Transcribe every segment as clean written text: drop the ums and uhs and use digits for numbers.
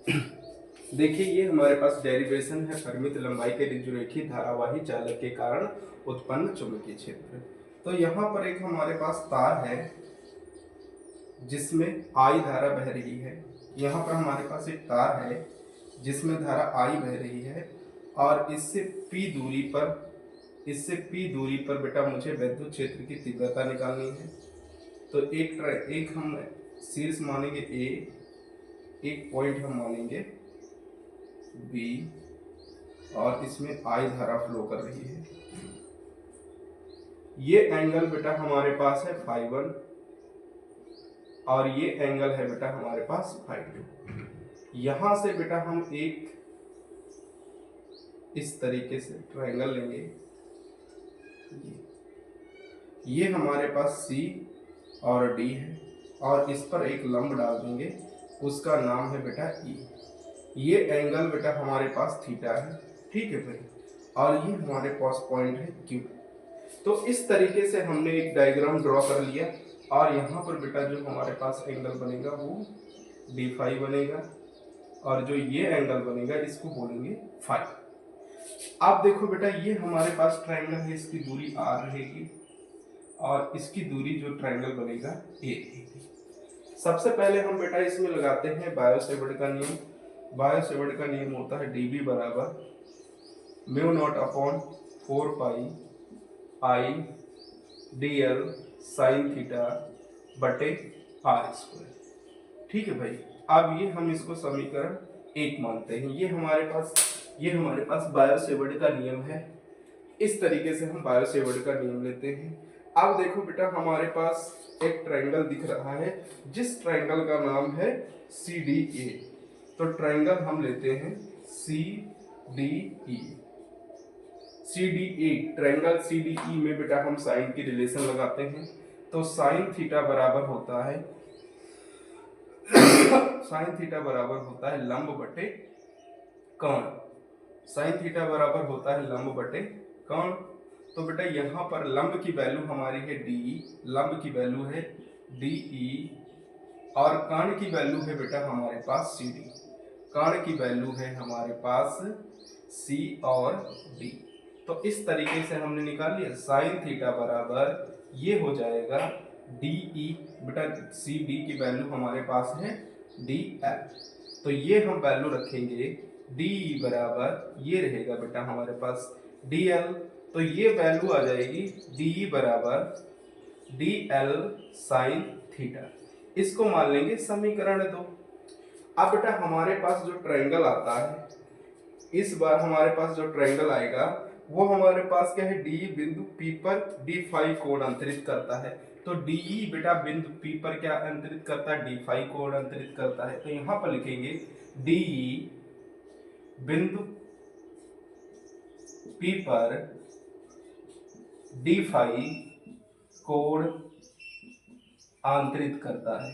देखिए ये हमारे पास डेरिवेशन है परिमित लंबाई के रुजुरेखी धारावाही चालक के कारण उत्पन्न चुंबकीय क्षेत्र। तो यहाँ पर एक हमारे पास तार है जिसमें आई धारा बह रही है। यहाँ पर हमारे पास एक तार है जिसमें धारा आई बह रही है और इससे P दूरी पर बेटा मुझे विद्युत क्षेत्र की तीव्रता निकालनी है। तो एक हम शीर्ष मानेंगे A, एक पॉइंट हम मानेंगे B और इसमें I धारा फ्लो कर रही है। ये एंगल बेटा हमारे पास है φ1 और ये एंगल है बेटा हमारे पास φ2। यहां से बेटा हम एक इस तरीके से ट्रायंगल लेंगे। ये हमारे पास C और D है और इस पर एक लंब डाल देंगे, उसका नाम है बेटा E। ये एंगल बेटा हमारे पास थीटा है, ठीक है भाई, और ये हमारे पास पॉइंट है Q। तो इस तरीके से हमने एक डायग्राम ड्रॉ कर लिया और यहाँ पर बेटा जो हमारे पास एंगल बनेगा वो d फाई बनेगा और जो ये एंगल बनेगा इसको बोलेंगे फाई। आप देखो बेटा ये हमारे पास ट्रायंगल है, इसकी दूरी r रहेगी और इसकी दूरी जो ट्रायंगल बनेगा a रहेगी। सबसे पहले हम बेटा इसमें लगाते हैं बायो-सेवर्ट का नियम। बायो-सेवर्ट का नियम होता है dB बराबर mu naught upon 4 pi I dl sine theta बटे r स्क्वायर। ठीक है भाई, अब ये हम इसको समीकरण 1 मानते हैं। ये हमारे पास बायो-सेवर्ट का नियम है। इस तरीके से हम बायो-सेवर्ट का नियम लेते हैं। अब देखो बेटा हमारे पास एक ट्रायंगल दिख रहा है जिस ट्रायंगल का नाम है CDE। तो ट्रायंगल हम लेते हैं CDE। CDE ट्रायंगल CDE में बेटा हम साइन की रिलेशन लगाते हैं। तो साइन थीटा बराबर होता है लंब बटे कर्ण। साइन थीटा बराबर होता है लंब बटे कर्ण। तो बेटा यहाँ पर लंब की वैल्यू हमारी है DE, लंब की वैल्यू है DE और कर्ण की वैल्यू है बेटा हमारे पास CD। कर्ण की वैल्यू है हमारे पास C और D। तो इस तरीके से हमने निकाल लिया। साइन थीटा बराबर ये हो जाएगा DE, बेटा CD की वैल्यू हमारे पास है DL। तो ये हम वैल्यू रखेंगे DE बराबर ये रहेगा बेटा हमारे पास DL। तो ये वैल्यू आ जाएगी DE बराबर DL साइन थीटा। इसको मान लेंगे समीकरण 2। अब बेटा हमारे पास जो ट्रायंगल आता है, इस बार हमारे पास जो ट्रायंगल आएगा वो हमारे पास क्या है, D बिंदु P पर D फाई कोण अंतरित करता है। तो DE बेटा बिंदु P पर क्या अंतरित करता है, D फाई कोण अंतरित करता है। तो यहाँ पर लिखेंगे DE बिंदु P पर D फाई कोण आंतरित करता है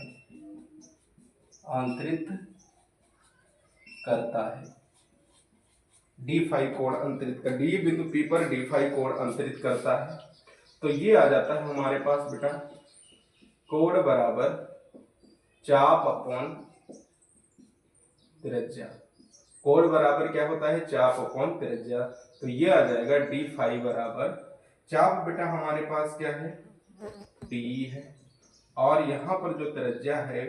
D फाई कोण अंतरित कर, D बिंदु P पर D फाई कोण अंतरित करता है। तो ये आ जाता है हमारे पास बेटा कोण बराबर चाप अपॉन त्रिज्या। कोण बराबर क्या होता है, चाप अपॉन त्रिज्या। तो ये आ जाएगा D फाई बराबर, चाप बेटा हमारे पास क्या है DE है और यहाँ पर जो त्रिज्या है,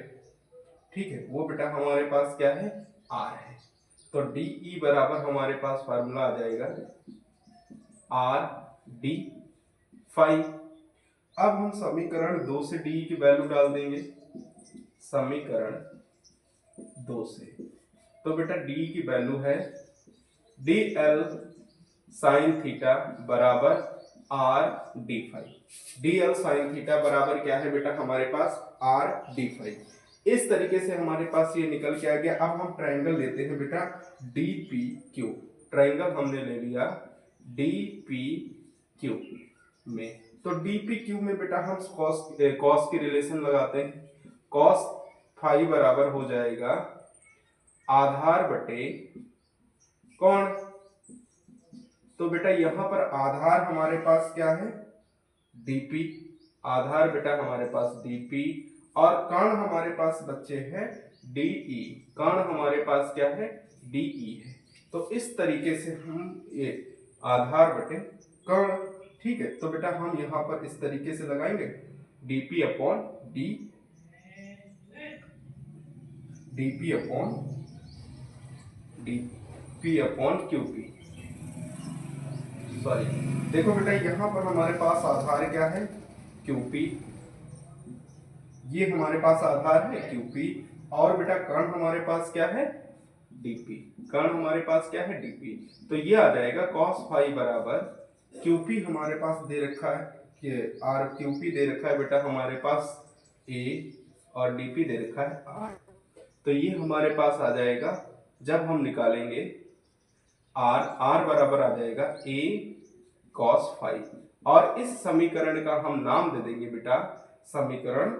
ठीक है, वो बेटा हमारे पास क्या है R है। तो DE बराबर हमारे पास फार्मूला आ जाएगा R D फाई। अब हम समीकरण 2 से DE की वैल्यू डाल देंगे। समीकरण 2 से तो बेटा DE की वैल्यू है DL साइन थीटा बराबर R D phi. DL sine theta बराबर क्या है बेटा हमारे पास R D फाई। इस तरीके से हमारे पास ये निकल के आ गया। अब हम ट्रायंगल लेते हैं बेटा DPQ। ट्रायंगल हमने ले लिया DPQ में। तो DPQ में बेटा हम कॉस की रिलेशन लगाते हैं। कॉस फाई बराबर हो जाएगा आधार बटे कोण। तो बेटा यहाँ पर आधार हमारे पास क्या है DP, आधार बेटा हमारे पास DP और कर्ण हमारे पास बच्चे है DE। कर्ण हमारे पास क्या है, DE है। तो इस तरीके से हम ये आधार बटे कर्ण, ठीक है। तो बेटा हम यहाँ पर इस तरीके से लगाएंगे DP upon D, DP upon QP। Sorry, देखो बेटा यहाँ पर हमारे पास आधार क्या है, QP, ये हमारे पास आधार है QP, और बेटा कर्ण हमारे पास क्या है, DP। कर्ण हमारे पास क्या है, DP। तो ये आ जाएगा cos फाई बराबर QP हमारे पास दे रखा है कि R, QP दे रखा है बेटा हमारे पास A, और DP दे रखा है R। तो ये हमारे पास आ जाएगा, जब हम निकालेंगे R बराबर आ जाएगा A cos फाई, और इस समीकरण का हम नाम दे देंगे बेटा समीकरण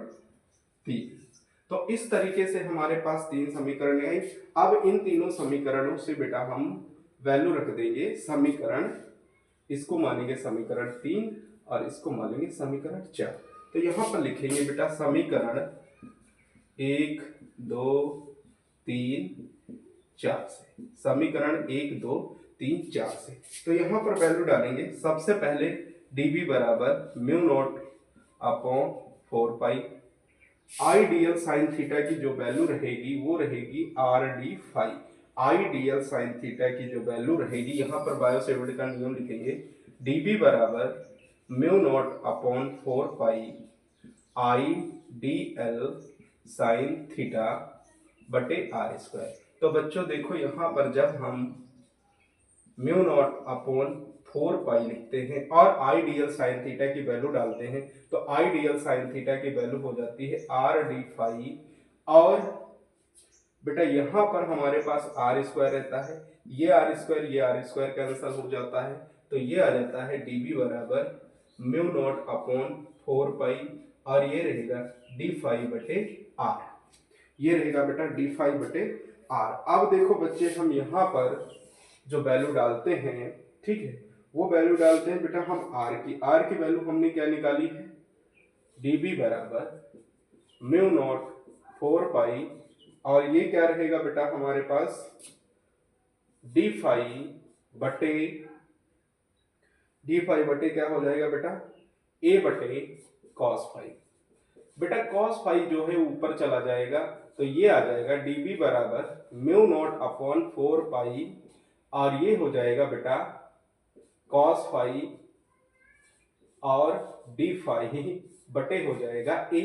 3। तो इस तरीके से हमारे पास 3 समीकरण आए। अब इन तीनों समीकरणों से बेटा हम वैल्यू रख देंगे समीकरण, इसको मानेंगे समीकरण 3 और इसको मानेंगे समीकरण 4। तो यहाँ पर लिखेंगे बेटा समीकरण 1 2 3 4 से, समीकरण 1 2 3 4 से। तो यहाँ पर वैल्यू डालेंगे। सबसे पहले dB बराबर mu naught upon 4 pi, ideal sine theta की जो वैल्यू रहेगी वो रहेगी RD phi. Ideal sine theta की जो वैल्यू रहेगी, यहाँ पर बायो-सेवर्ट का नियम लिखेंगे, dB बराबर म्यू नॉट अपॉन 4 पाई IDL साइन थीटा बटे R स्क्वायर। तो बच्चों देखो यहाँ पर जब हम म्यू नॉट अपॉन 4 पाई लिखते हैं और आइडियल साइन थीटा की वैल्यू डालते हैं, तो आइडियल साइन थीटा की वैल्यू हो जाती है RD फाई, और बेटा यहाँ पर हमारे पास R स्क्वायर रहता है, ये R स्क्वायर कैंसिल हो जाता है, तो ये आ जाता है dB बराबर म्यू नॉट अपॉन 4 पाई, और ये रहेगा D फाई बटे R, ये रहेगा बेटा D फाई बटे R। अब देखो बच्चे हम यहाँ पर जो वैल्यू डालते हैं, ठीक है, वो वैल्यू डालते हैं बेटा हम R की वैल्यू हमने क्या निकाली है, dB बराबर म्यू नॉट 4 पाई, और ये क्या रहेगा बेटा हमारे पास D फाई बटे क्या हो जाएगा बेटा A बटे cos फाई। बेटा cos फाई जो है ऊपर चला जाएगा, तो ये आ जाएगा dB बराबर म्यू नॉट अपॉन 4 पाई, और ये हो जाएगा बेटा cos फाई और D फाई बटे हो जाएगा A,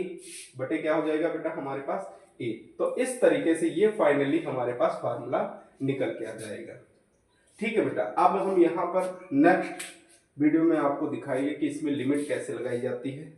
बटे क्या हो जाएगा बेटा हमारे पास A। तो इस तरीके से ये फाइनली हमारे पास फार्मूला निकल के आ जाएगा। ठीक है बेटा, अब हम यहाँ पर नेक्स्ट वीडियो में आपको दिखाएंगे कि इसमें लिमिट कैसे लगाई जाती है।